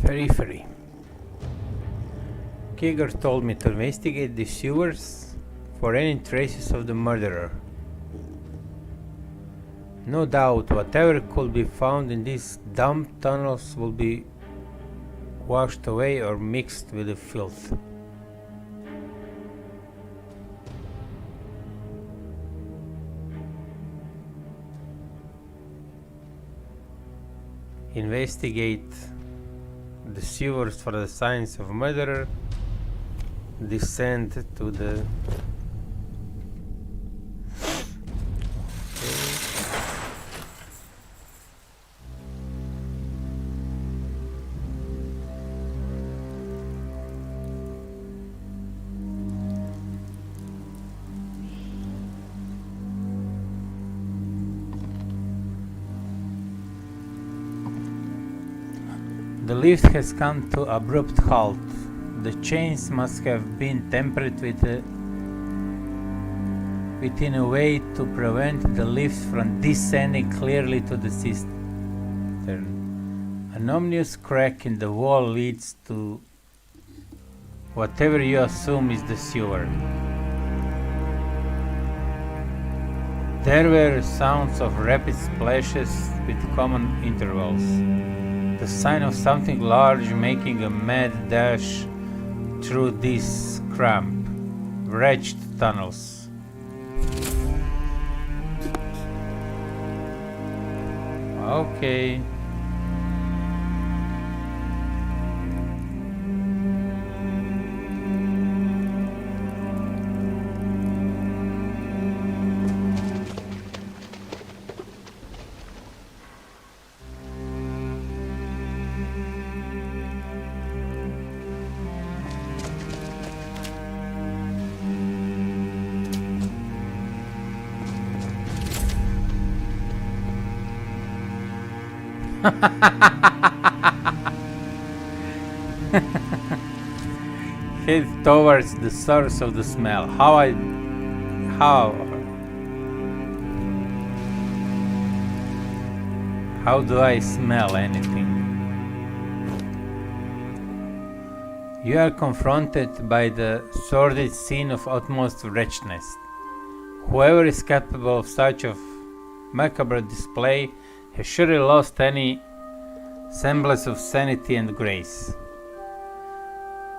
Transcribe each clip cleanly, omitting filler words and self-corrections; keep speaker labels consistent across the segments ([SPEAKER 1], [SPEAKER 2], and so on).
[SPEAKER 1] Periphery. Kiger told me to investigate the sewers for any traces of the murderer. No doubt whatever could be found in these dump tunnels will be washed away or mixed with the filth. Investigate the sewers for the signs of murderer. Descend to the The lift has come to abrupt halt. The chains must have been tampered with in a way to prevent the lift from descending clearly to the cistern. An ominous crack in the wall leads to whatever you assume is the sewer. There were sounds of rapid splashes with common intervals. The sign of something large making a mad dash through these cramped, wretched tunnels. Okay. Head towards the source of the smell. How do I smell anything? You are confronted by the sordid scene of utmost wretchedness. Whoever is capable of such a macabre display has surely lost any semblance of sanity and grace.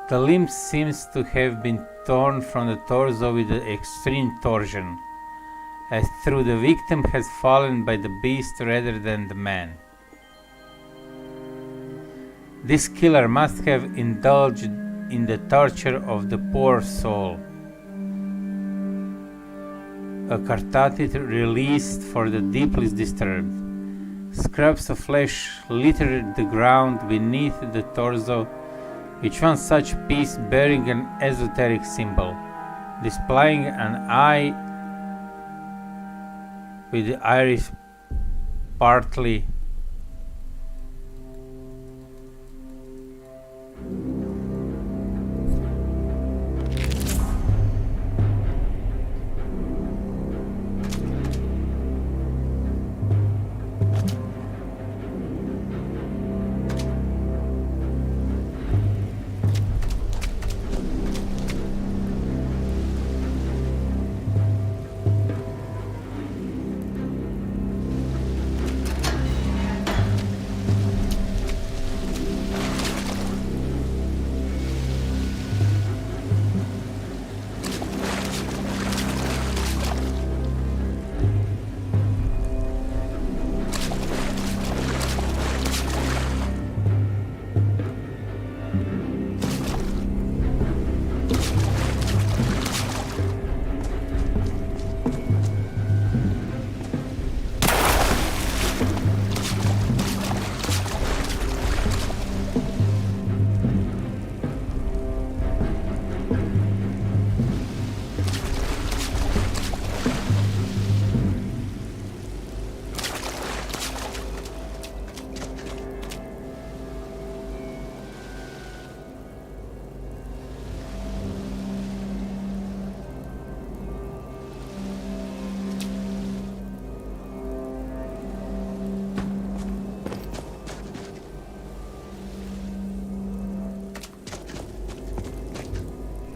[SPEAKER 1] The limb seems to have been torn from the torso with extreme torsion, as though the victim has fallen by the beast rather than the man. This killer must have indulged in the torture of the poor soul, a cathartic release for the deeply disturbed. Scraps of flesh littered the ground beneath the torso, each one such piece bearing an esoteric symbol, displaying an eye with the iris partly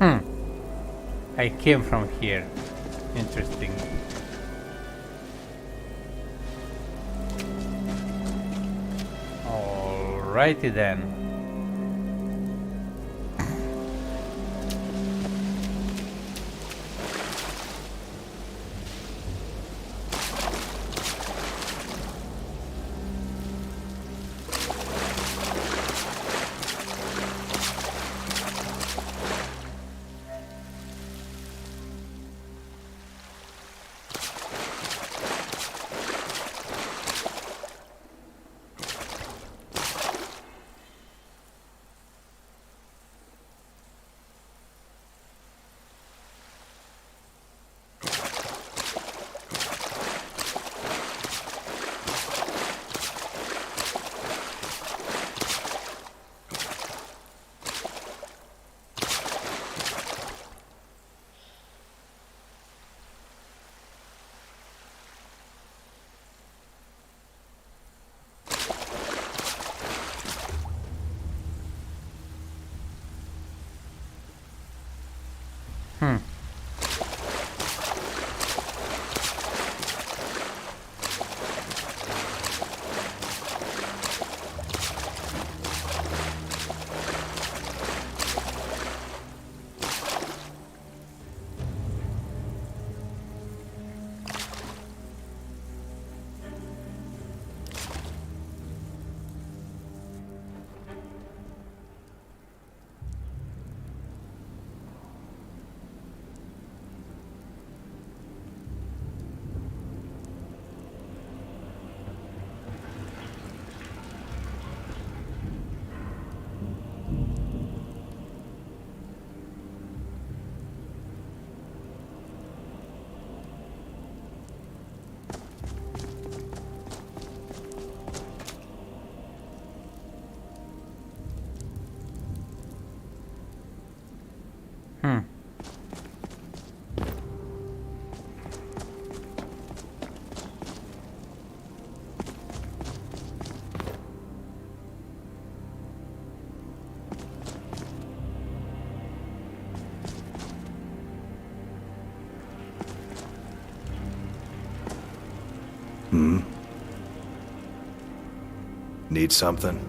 [SPEAKER 1] Hmm. I came from here. Interesting. Alrighty then. Hmm. Hmm.
[SPEAKER 2] Need something?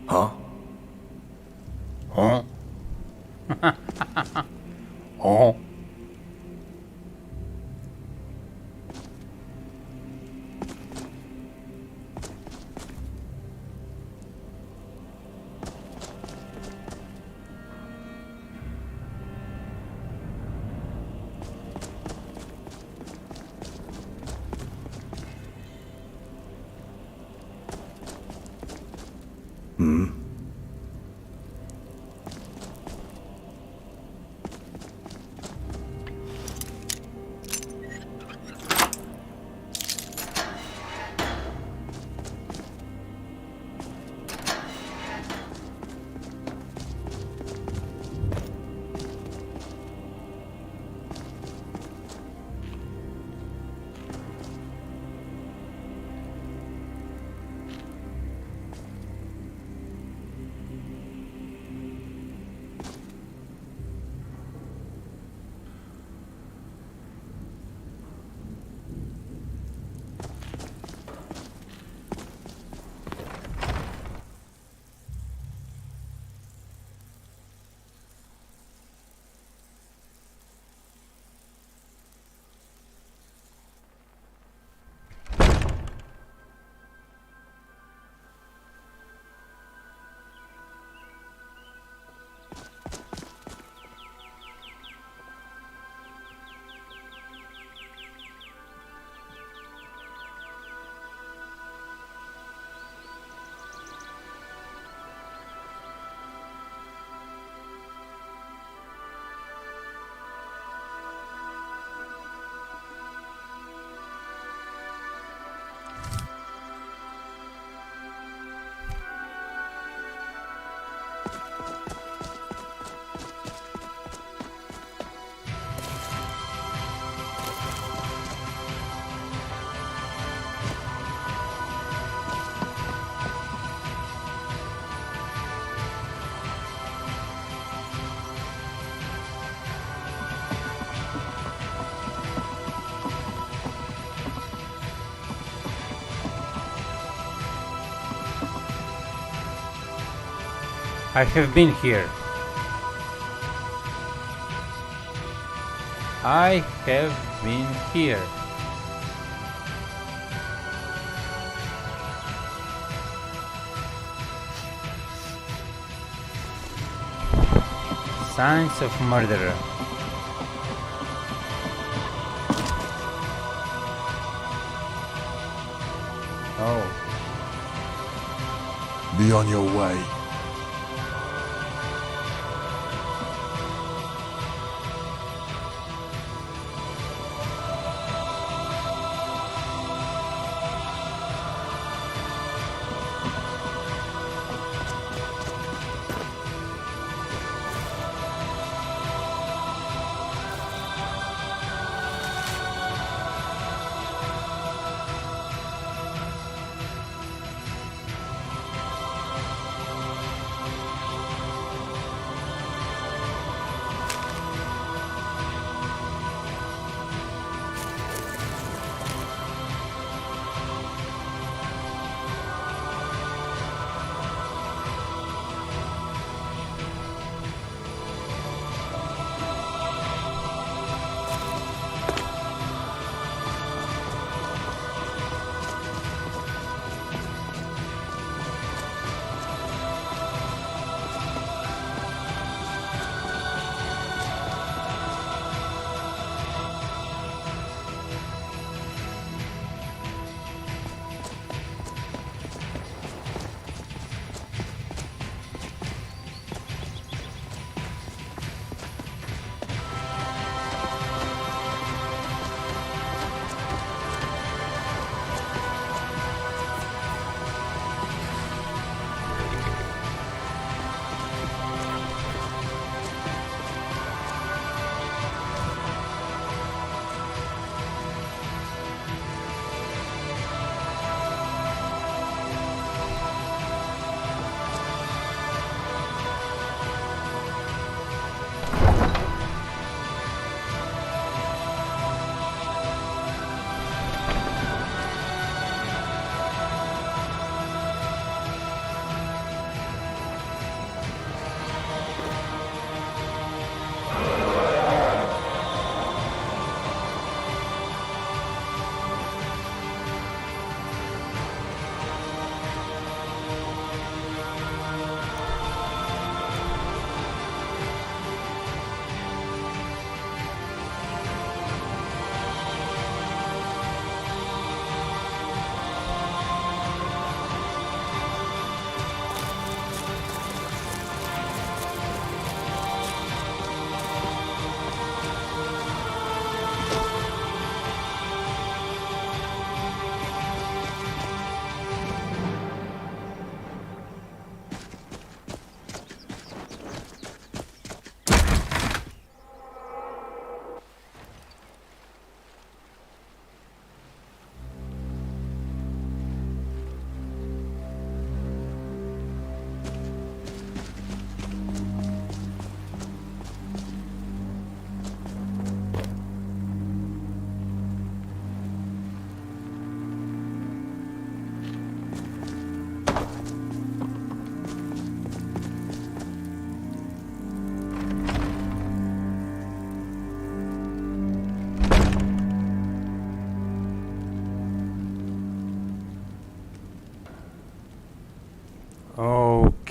[SPEAKER 2] Huh?
[SPEAKER 1] Huh? Oh.
[SPEAKER 2] Hmm?
[SPEAKER 1] I have been here. I have been here. Signs of murderer. Oh.
[SPEAKER 2] Be on your way.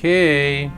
[SPEAKER 1] Okay.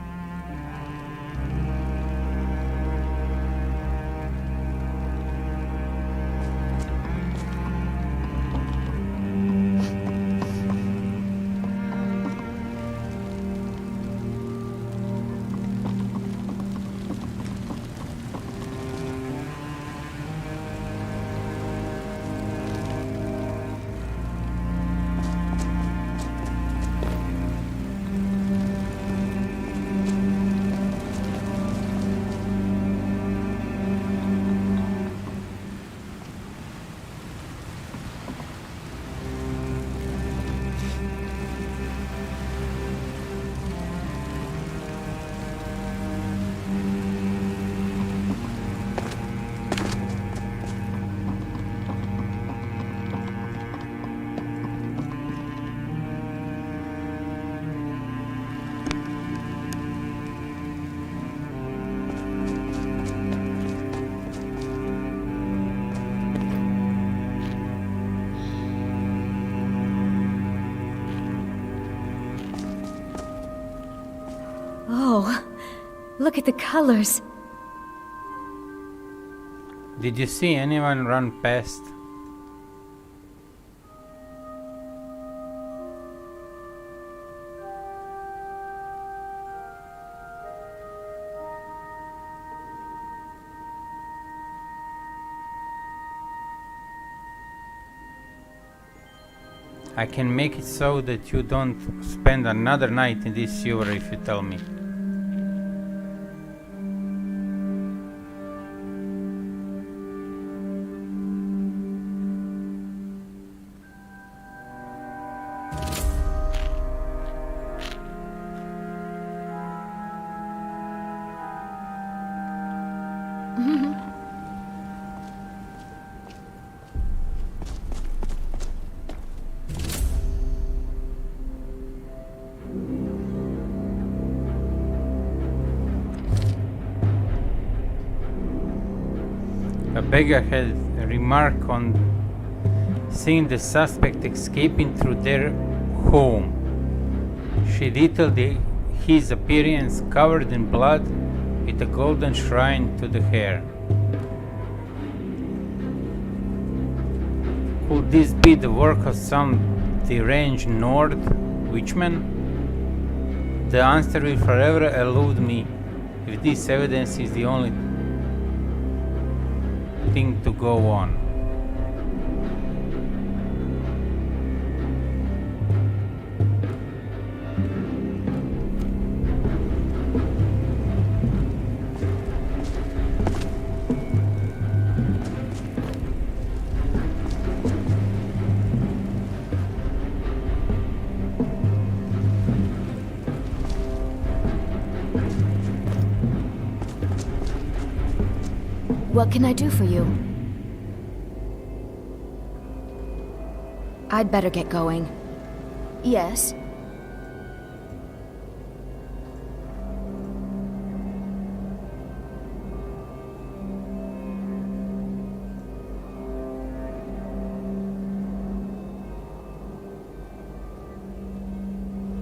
[SPEAKER 2] Look at the colors.
[SPEAKER 1] Did you see anyone run past? I can make it so that you don't spend another night in this sewer if you tell me. A beggar had a remark on seeing the suspect escaping through their home. She detailed his appearance covered in blood with a golden shrine to the hair. Could this be the work of some deranged Nord witchman? The answer will forever elude me if this evidence is the only thing to go on.
[SPEAKER 2] What can I do for you? I'd better get going. Yes?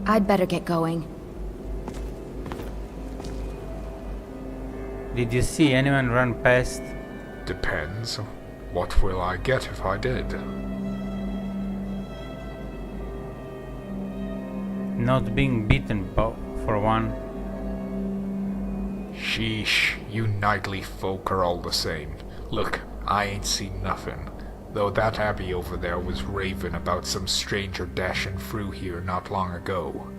[SPEAKER 2] I'd better get going.
[SPEAKER 1] Did you see anyone run past?
[SPEAKER 3] Depends. What will I get if I did?
[SPEAKER 1] Not being beaten, for one.
[SPEAKER 3] Sheesh, you knightly folk are all the same. Look, I ain't seen nothing. Though that abbey over there was raving about some stranger dashing through here not long ago.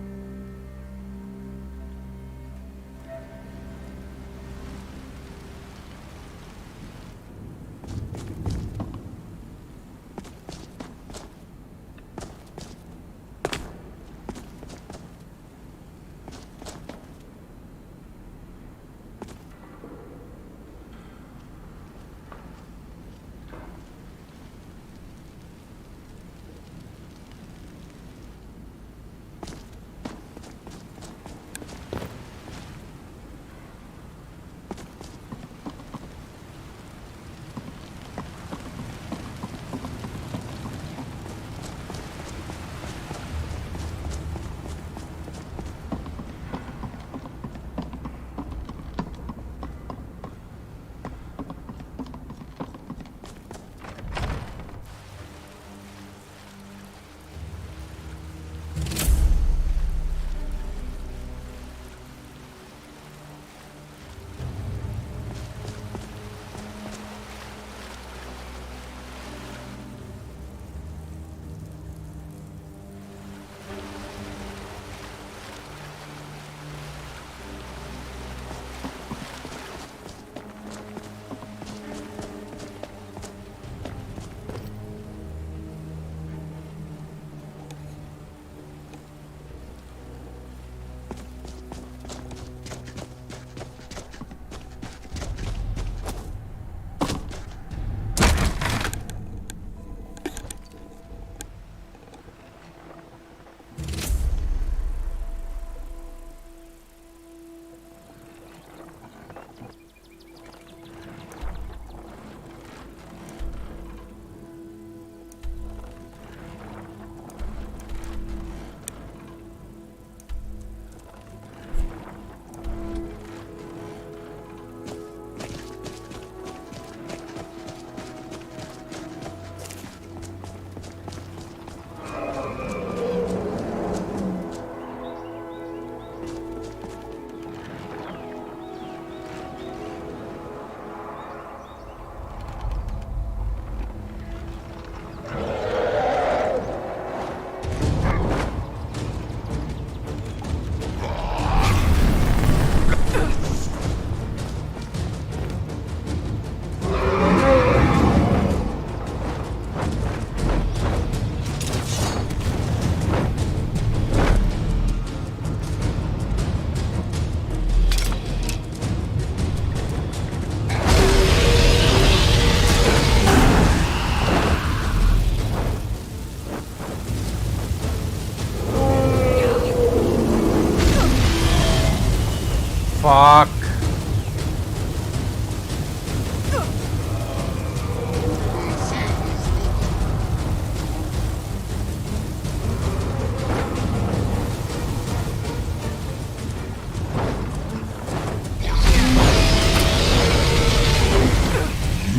[SPEAKER 1] Fuck.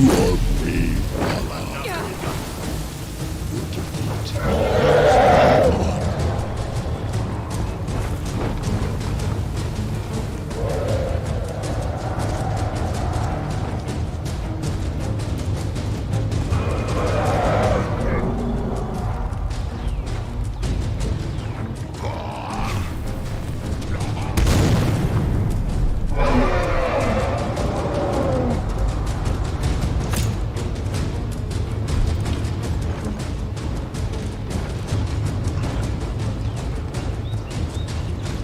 [SPEAKER 4] You are brave, Valhalla. Your defeat brings me honor.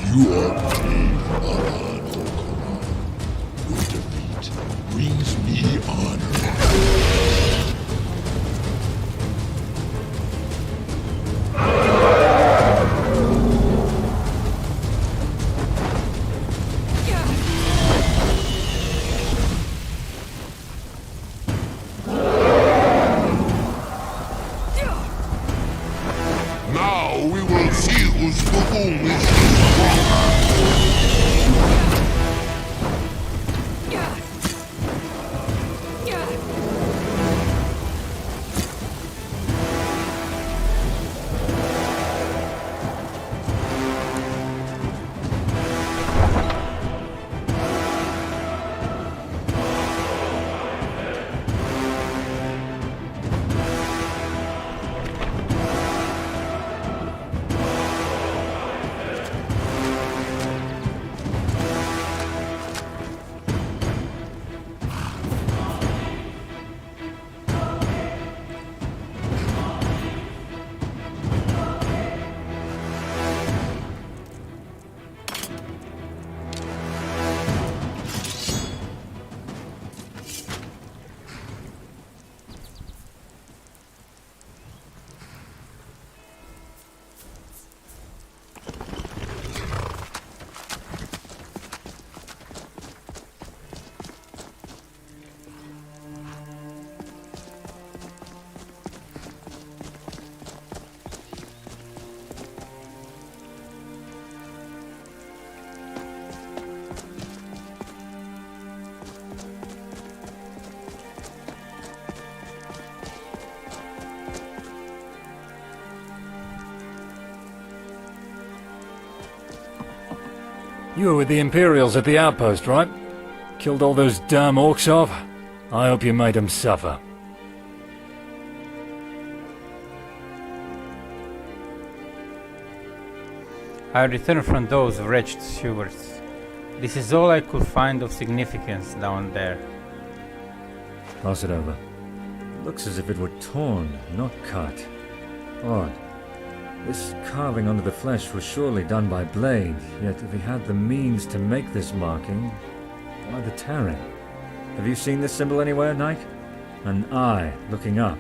[SPEAKER 4] You are brave, Valhalla no Koran. Your defeat brings me honor. Now we will see whose Buffoon is stronger.
[SPEAKER 5] You were with the Imperials at the outpost, right? Killed all those damn orcs off? I hope you made them suffer.
[SPEAKER 1] I returned from those wretched stewards. This is all I could find of significance down there.
[SPEAKER 5] Pass it over. Looks as if it were torn, not cut. Odd. This carving onto the flesh was surely done by blade, yet if he had the means to make this marking, why the tearing? Have you seen this symbol anywhere, Knight? An eye looking up.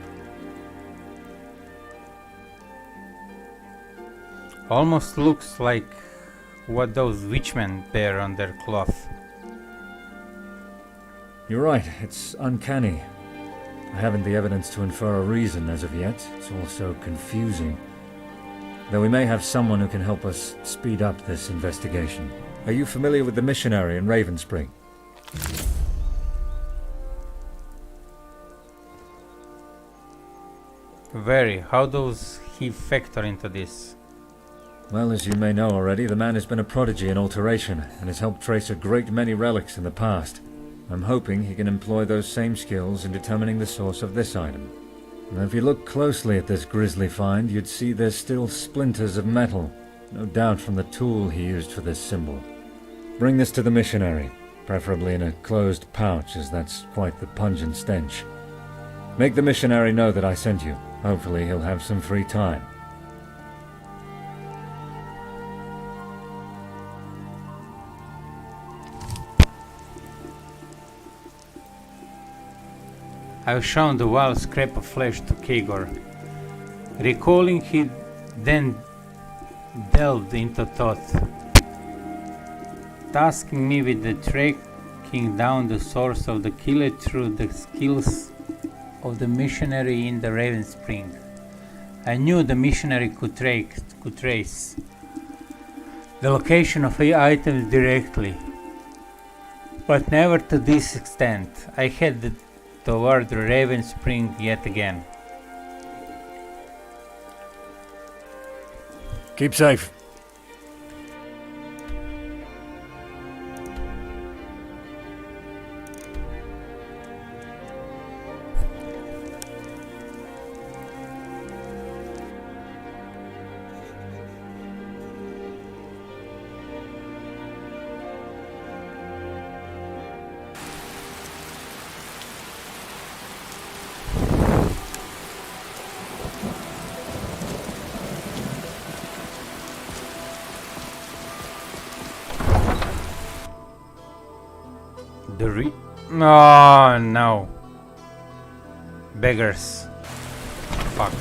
[SPEAKER 1] Almost looks like what those witchmen bear on their cloth.
[SPEAKER 5] You're right, it's uncanny. I haven't the evidence to infer a reason as of yet. It's all so confusing. Though we may have someone who can help us speed up this investigation. Are you familiar with the missionary in Ravenspring?
[SPEAKER 1] Very. How does he factor into this?
[SPEAKER 5] Well, as you may know already, the man has been a prodigy in alteration and has helped trace a great many relics in the past. I'm hoping he can employ those same skills in determining the source of this item. Now, if you look closely at this grisly find, you'd see there's still splinters of metal, no doubt from the tool he used for this symbol. Bring this to the missionary, preferably in a closed pouch, as that's quite the pungent stench. Make the missionary know that I sent you. Hopefully he'll have some free time.
[SPEAKER 1] I've shown the wild scrap of flesh to Kagor. Recalling, he then delved into thought, tasking me with the tracking down the source of the killer through the skills of the missionary in the Raven Spring. I knew the missionary could trace the location of the items directly, but never to this extent. I headed toward the Raven Spring yet again.
[SPEAKER 5] Keep safe.
[SPEAKER 1] Oh no. Beggars. Fuck.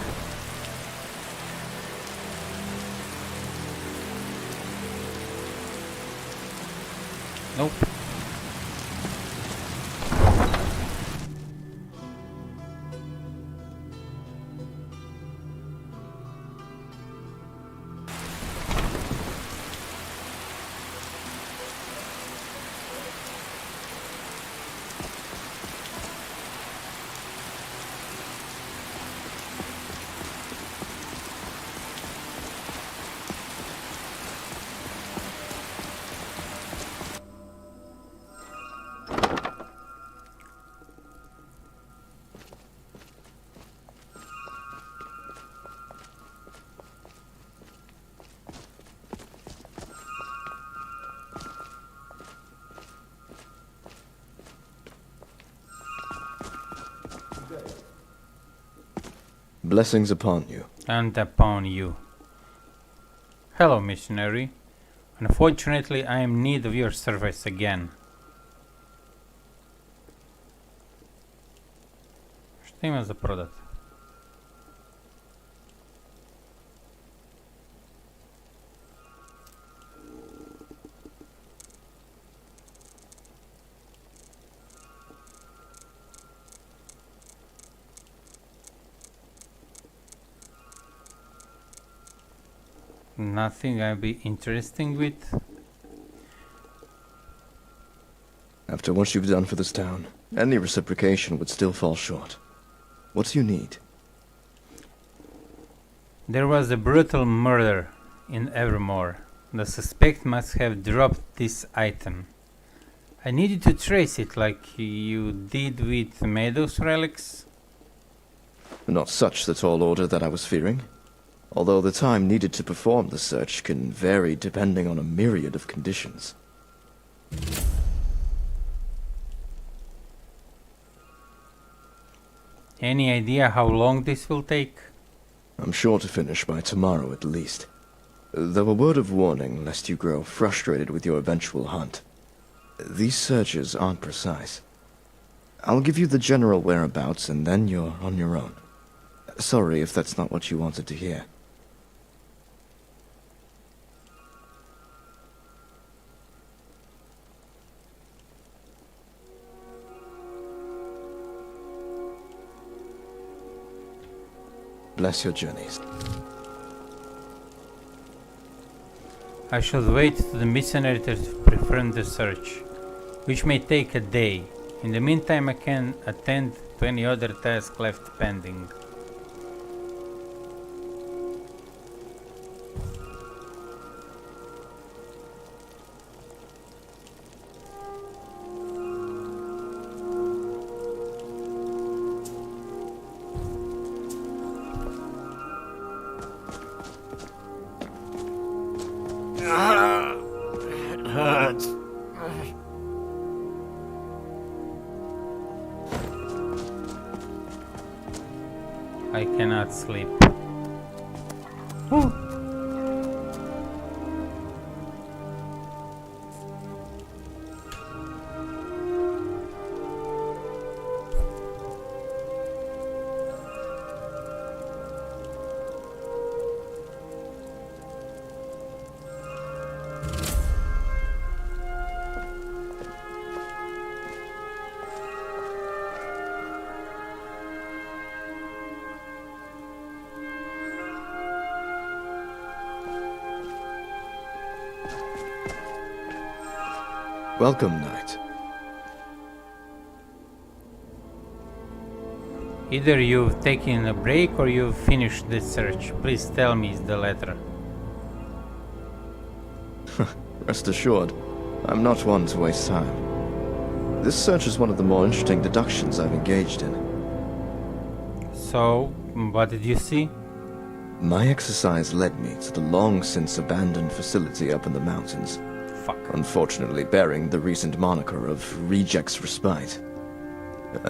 [SPEAKER 1] Nope.
[SPEAKER 6] Blessings upon you.
[SPEAKER 1] And upon you. Hello, missionary. Unfortunately, I am in need of your service again. Što ima za prodat? Nothing I'd be interesting with.
[SPEAKER 6] After what you've done for this town, any reciprocation would still fall short. What do you need?
[SPEAKER 1] There was a brutal murder in Evermore. The suspect must have dropped this item. I needed to trace it like you did with Meadows relics.
[SPEAKER 6] Not such the tall order that I was fearing. Although the time needed to perform the search can vary depending on a myriad of conditions.
[SPEAKER 1] Any idea how long this will take?
[SPEAKER 6] I'm sure to finish by tomorrow at least. Though a word of warning lest you grow frustrated with your eventual hunt. These searches aren't precise. I'll give you the general whereabouts and then you're on your own. Sorry if that's not what you wanted to hear. Bless your journeys.
[SPEAKER 1] I shall wait to the missionary to perform the search, which may take a day. In the meantime, I can attend to any other task left pending.
[SPEAKER 5] It hurts.
[SPEAKER 1] I cannot sleep.
[SPEAKER 6] Welcome, Knight.
[SPEAKER 1] Either you've taken a break or you've finished this search. Please tell me the latter.
[SPEAKER 6] Rest assured, I'm not one to waste time. This search is one of the more interesting deductions I've engaged in.
[SPEAKER 1] So, what did you see?
[SPEAKER 6] My exercise led me to the long-since abandoned facility up in the mountains,
[SPEAKER 1] Fuck.
[SPEAKER 6] unfortunately bearing the recent moniker of Rejects Respite,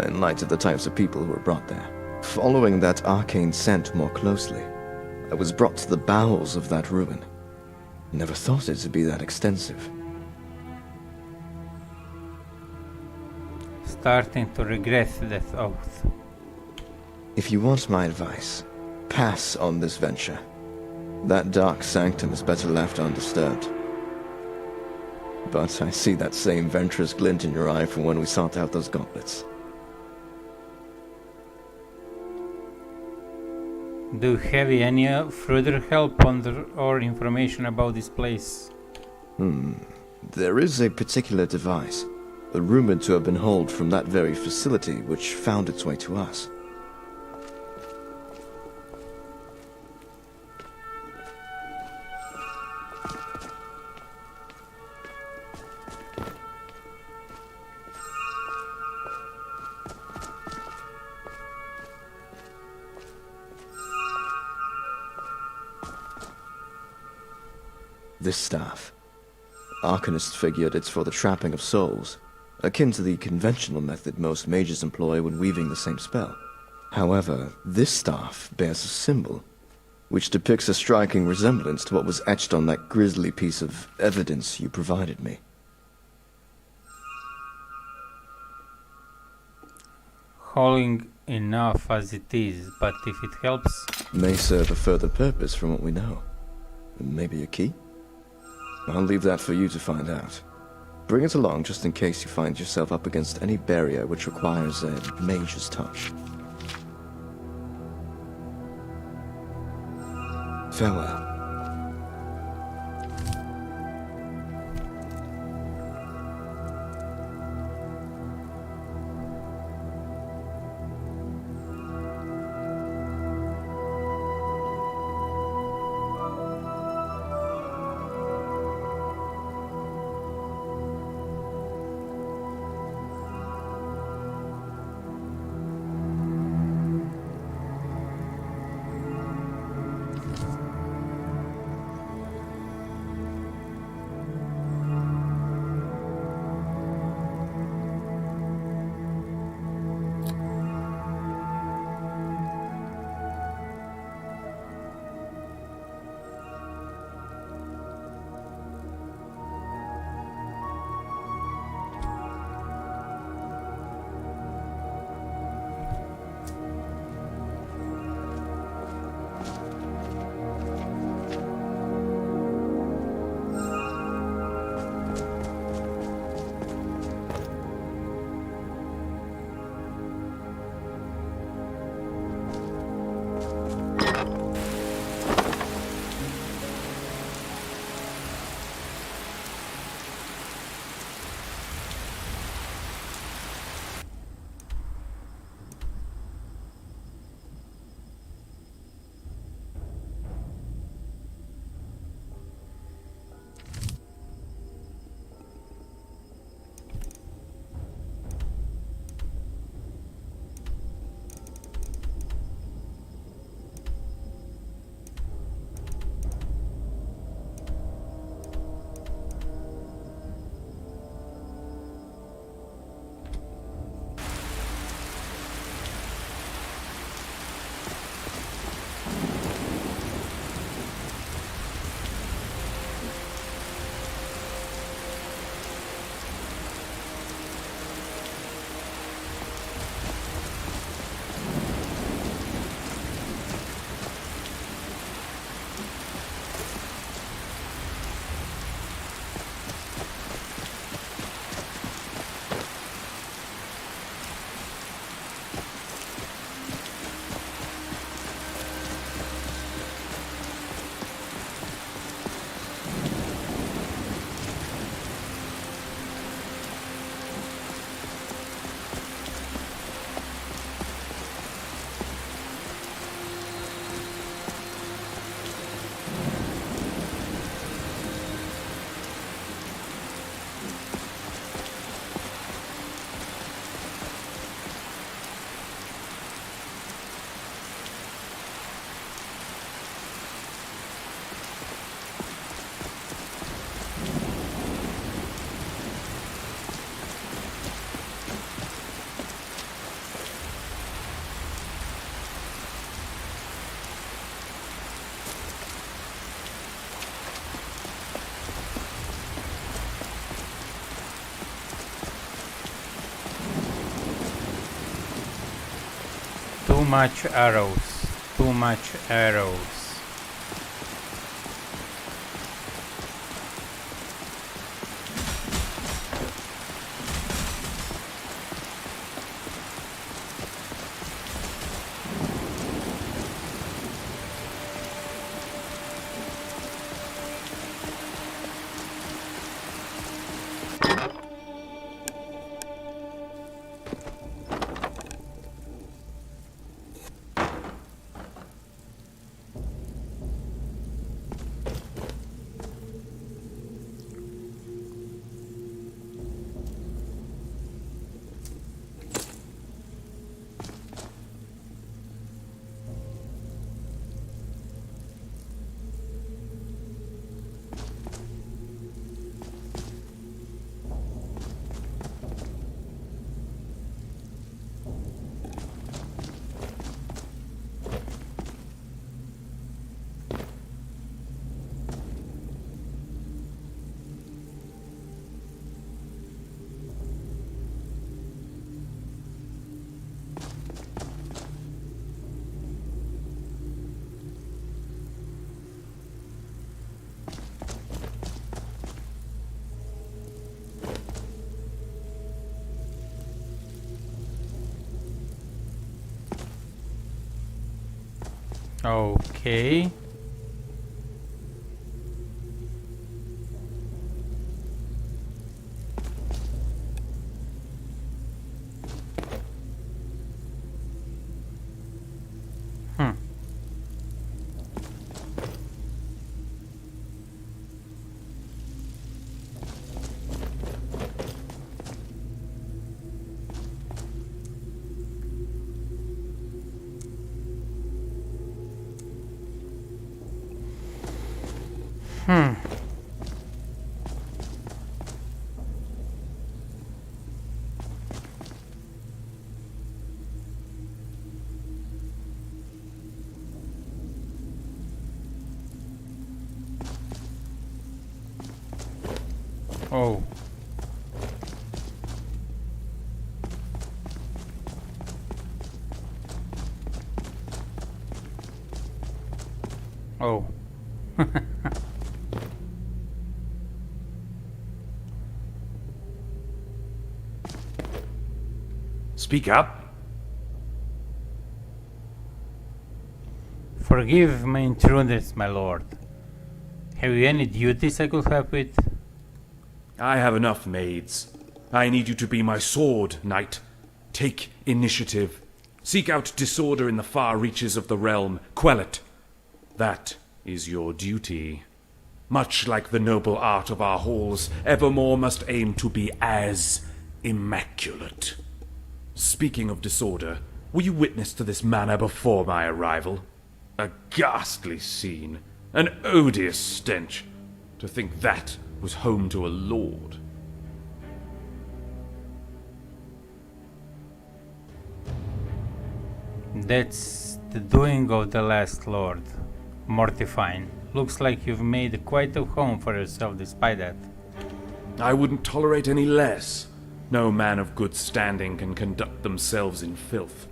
[SPEAKER 6] in light of the types of people who were brought there. Following that arcane scent more closely, I was brought to the bowels of that ruin. Never thought it to be that extensive.
[SPEAKER 1] Starting to regret that oath.
[SPEAKER 6] If you want my advice, pass on this venture. That dark sanctum is better left undisturbed. But I see that same venturous glint in your eye from when we sought out those gauntlets.
[SPEAKER 1] Do you have any further help on or information about this place?
[SPEAKER 6] There is a particular device, rumored to have been hauled from that very facility, which found its way to us. This staff. Arcanists figured it's for the trapping of souls, akin to the conventional method most mages employ when weaving the same spell. However, this staff bears a symbol, which depicts a striking resemblance to what was etched on that grisly piece of evidence you provided me.
[SPEAKER 1] Hauling enough as it is, but if it helps...
[SPEAKER 6] May serve a further purpose from what we know. Maybe a key? I'll leave that for you to find out. Bring it along just in case you find yourself up against any barrier which requires a mage's touch. Farewell.
[SPEAKER 1] much arrows. Too much arrows. Okay. Hmm. Hmm. Oh. Oh.
[SPEAKER 7] Speak up.
[SPEAKER 1] Forgive my intruders, my lord. Have you any duties I could help with?
[SPEAKER 7] I have enough maids. I need you to be my sword, knight. Take initiative. Seek out disorder in the far reaches of the realm. Quell it. That is your duty. Much like the noble art of our halls, evermore must aim to be as immaculate. Speaking of disorder, were you witness to this manor before my arrival? A ghastly scene. An odious stench. To think that was home to a lord.
[SPEAKER 1] That's the doing of the last lord. Mortifying. Looks like you've made quite a home for yourself despite that.
[SPEAKER 7] I wouldn't tolerate any less. No man of good standing can conduct themselves in filth.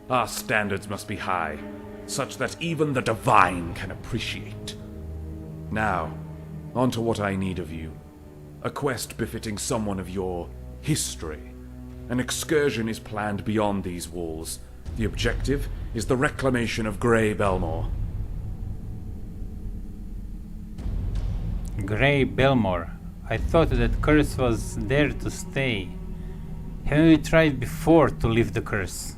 [SPEAKER 7] Our standards must be high, such that even the divine can appreciate. Now, on to what I need of you. A quest befitting someone of your history. An excursion is planned beyond these walls. The objective is the reclamation of Grey Belmore.
[SPEAKER 1] Grey Belmore. I thought that curse was there to stay. Haven't we tried before to lift the curse?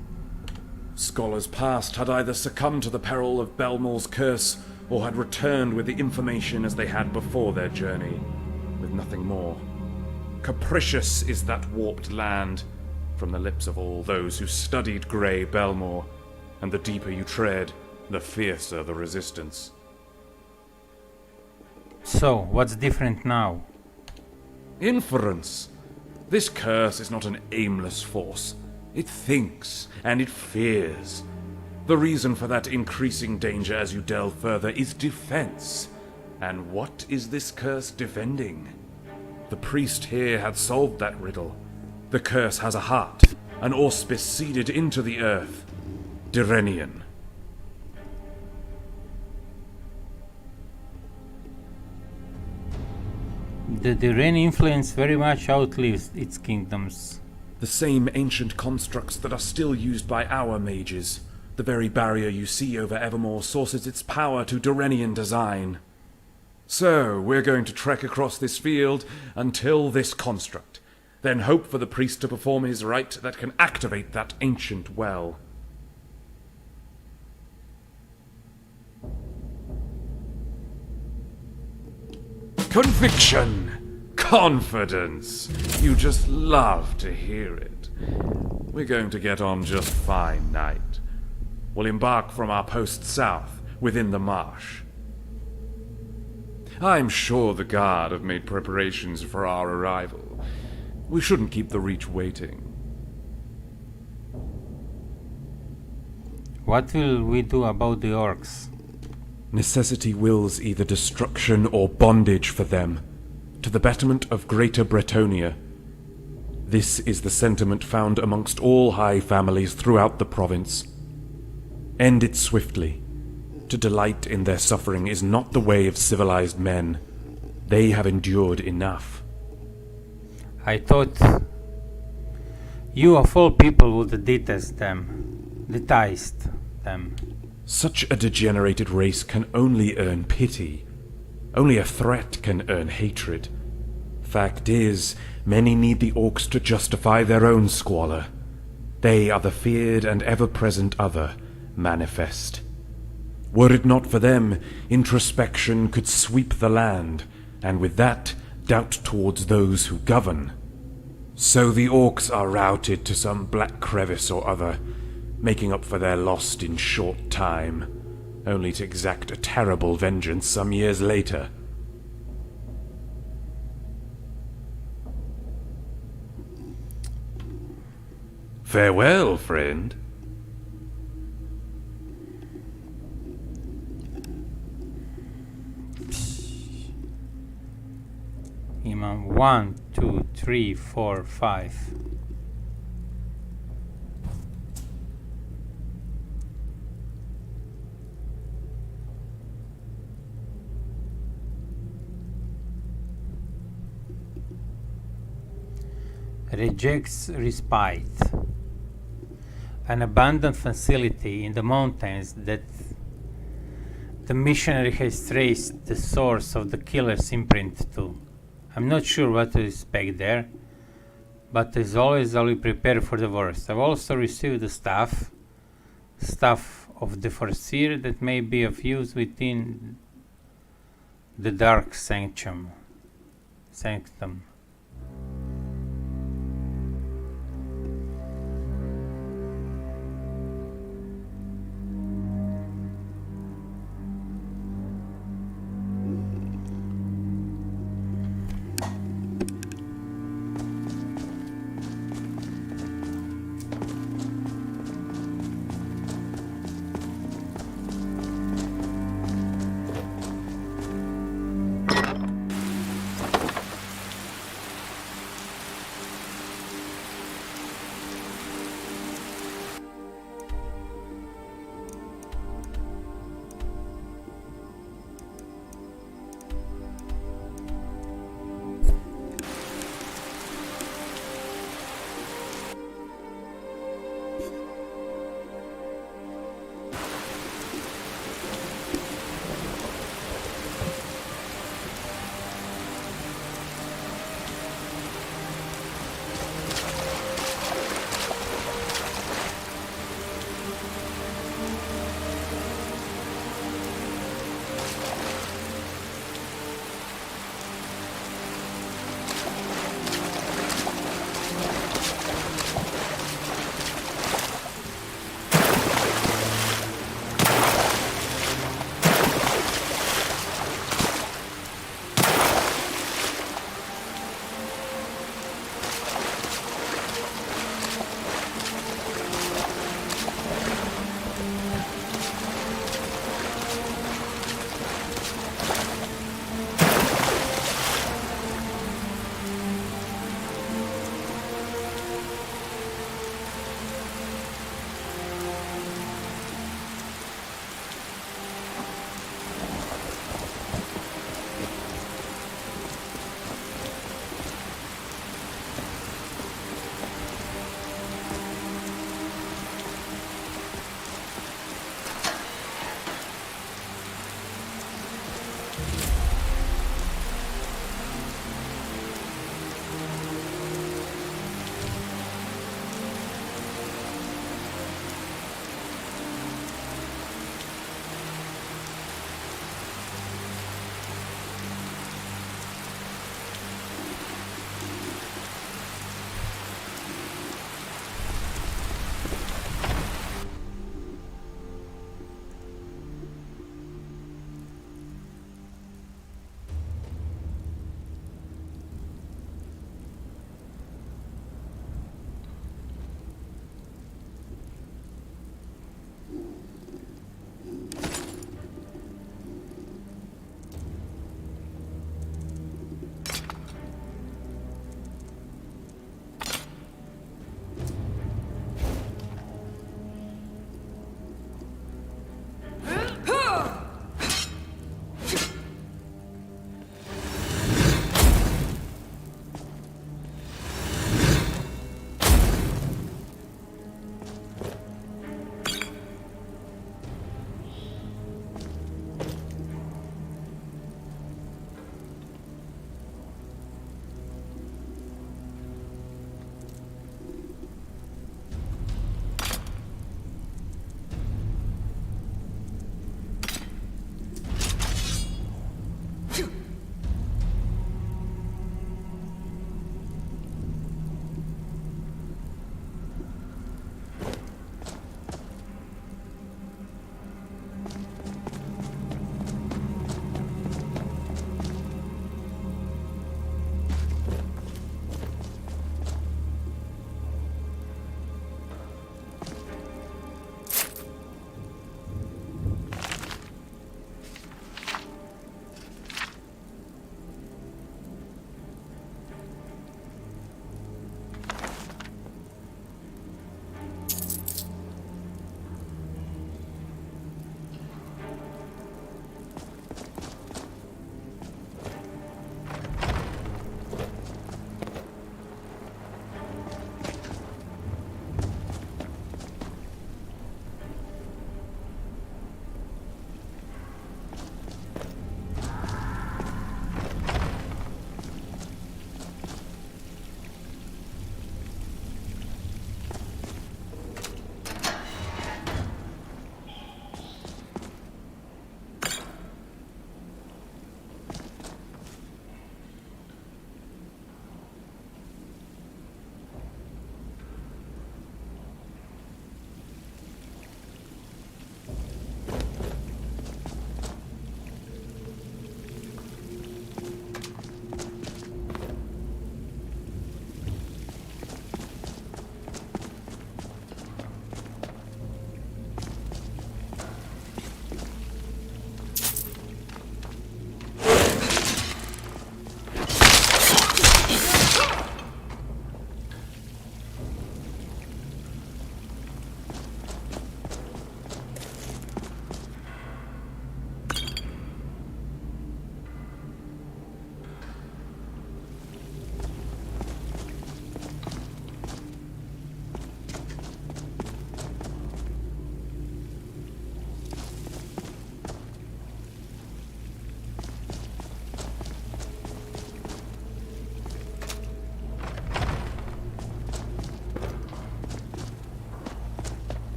[SPEAKER 7] Scholars past had either succumbed to the peril of Belmore's curse, or had returned with the information as they had before their journey, with nothing more. Capricious is that warped land, from the lips of all those who studied Grey Belmore, and the deeper you tread, the fiercer the resistance.
[SPEAKER 1] So, what's different now?
[SPEAKER 7] Inference. This curse is not an aimless force. It thinks, and it fears. The reason for that increasing danger as you delve further is defense. And what is this curse defending? The priest here had solved that riddle. The curse has a heart, an auspice seeded into the earth. Direnian.
[SPEAKER 1] The Diren influence very much outlives its kingdoms.
[SPEAKER 7] The same ancient constructs that are still used by our mages. The very barrier you see over Evermore sources its power to Direnian design. So, we're going to trek across this field until this construct, then hope for the priest to perform his rite that can activate that ancient well. Conviction! Confidence! You just love to hear it. We're going to get on just fine, Knight. We'll embark from our post south, within the marsh. I'm sure the guard have made preparations for our arrival. We shouldn't keep the Reach waiting.
[SPEAKER 1] What will we do about the orcs?
[SPEAKER 7] Necessity wills either destruction or bondage for them, to the betterment of Greater Bretonia. This is the sentiment found amongst all high families throughout the province. End it swiftly. To delight in their suffering is not the way of civilized men. They have endured enough.
[SPEAKER 1] I thought you of all people would detest them.
[SPEAKER 7] Such a degenerated race can only earn pity. Only a threat can earn hatred. Fact is, many need the orcs to justify their own squalor. They are the feared and ever-present other, manifest. Were it not for them, introspection could sweep the land, and with that, doubt towards those who govern. So the orcs are routed to some black crevice or other, making up for their lost in short time, only to exact a terrible vengeance some years later. Farewell, friend.
[SPEAKER 1] Imam 1, 2, 3, 4, 5. Rejects respite. An abandoned facility in the mountains that the missionary has traced the source of the killer's imprint to. I'm not sure what to expect there, but as always I'll be prepared for the worst. I've also received the staff of the Foreseer that may be of use within the Dark Sanctum.